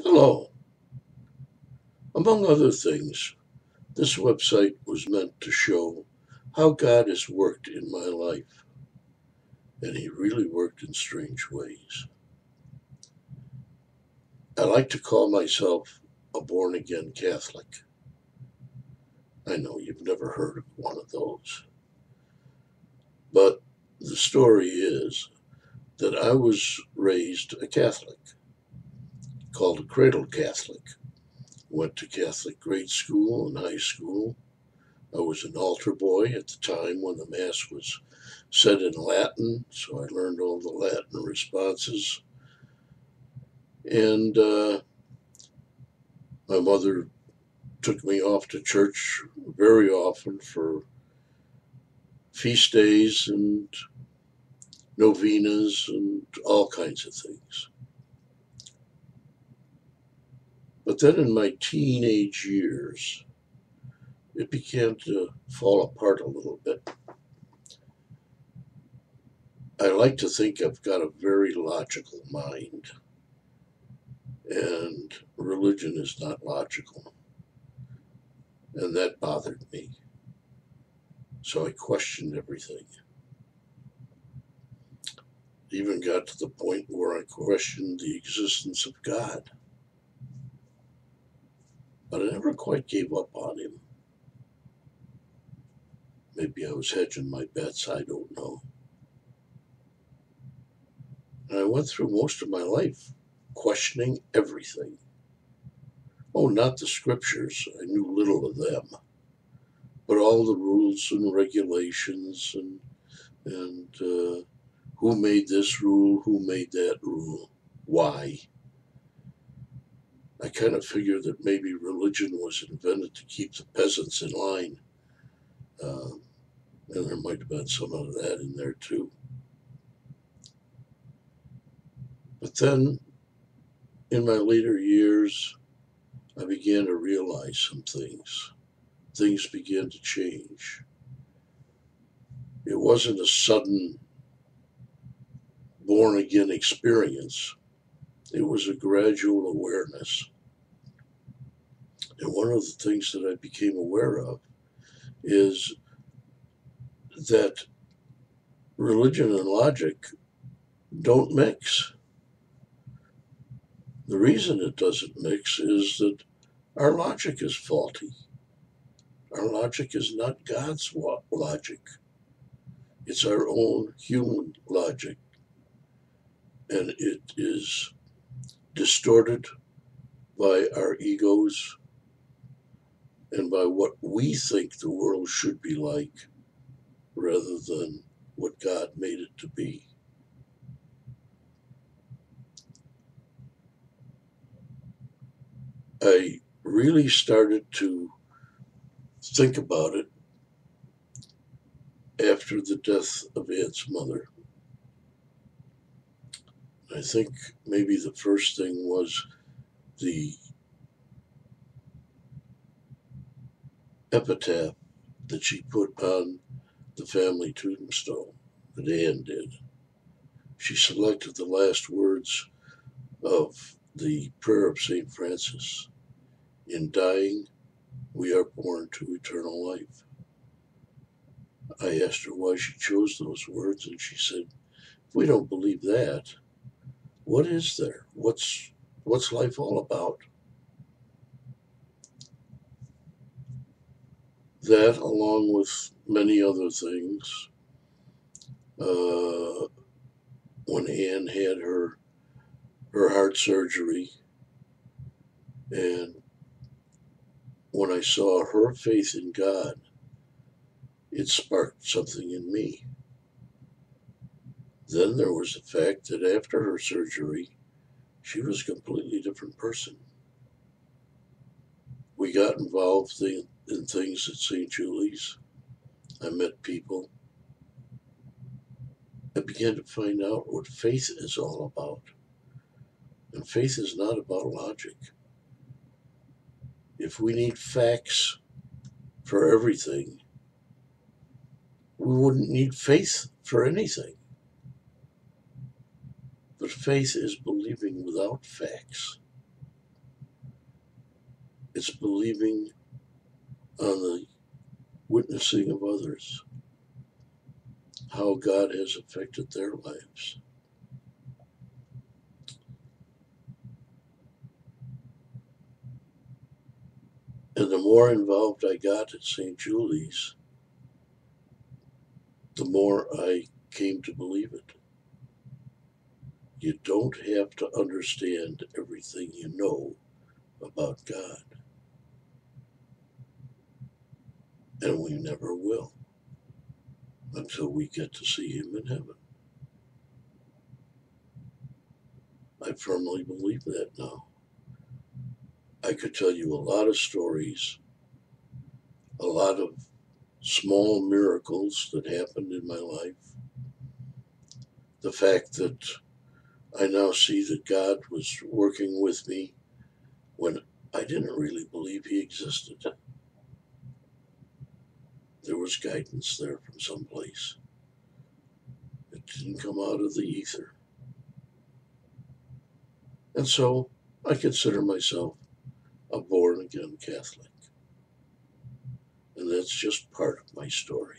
Hello. Among other things, this website was meant to show how God has worked in my life, and He really worked in strange ways. I like to call myself a born again Catholic. I know you've never heard of one of those, but the story is that I was raised a Catholic, called a cradle Catholic. Went to Catholic grade school and high school. I was an altar boy at the time when the Mass was said in Latin, so I learned all the Latin responses. And my mother took me off to church very often for feast days and novenas and all kinds of things. But then in my teenage years, it began to fall apart a little bit. I like to think I've got a very logical mind, and religion is not logical. And that bothered me. So I questioned everything. It even got to the point where I questioned the existence of God. But I never quite gave up on Him. Maybe I was hedging my bets, I don't know. And I went through most of my life questioning everything. Oh, not the scriptures, I knew little of them, but all the rules and regulations and who made this rule, who made that rule, why. I kind of figured that maybe religion was invented to keep the peasants in line. Um, and there might have been some of that in there too. But then in my later years, I began to realize some things. Things began to change. It wasn't a sudden born again experience, it was a gradual awareness. And one of the things that I became aware of is that religion and logic don't mix. The reason it doesn't mix is that our logic is faulty. Our logic is not God's logic. It's our own human logic. And it is distorted by our egos and by what we think the world should be like rather than what God made it to be. I really started to think about it after the death of Aunt's mother. I think maybe the first thing was the epitaph that she put on the family tombstone, that Anne did. She selected the last words of the prayer of St. Francis. In dying, we are born to eternal life. I asked her why she chose those words, and she said, if we don't believe that, what is there? What's life all about? That, along with many other things, uh, when Anne had her heart surgery, and when I saw her faith in God, it sparked something in me. Then there was the fact that after her surgery, she was a completely different person. We got involved in things at St. Julie's. I met people. I began to find out what faith is all about. And faith is not about logic. If we need facts for everything, we wouldn't need faith for anything. But faith is believing without facts. It's believing on the witnessing of others, how God has affected their lives. And the more involved I got at St. Julie's, the more I came to believe it. You don't have to understand everything you know about God, and we never will until we get to see Him in heaven. I firmly believe that now. I could tell you a lot of stories, a lot of small miracles that happened in my life. The fact that I now see that God was working with me when I didn't really believe He existed. There was guidance there from someplace. It didn't come out of the ether. And so I consider myself a born again Catholic. And that's just part of my story.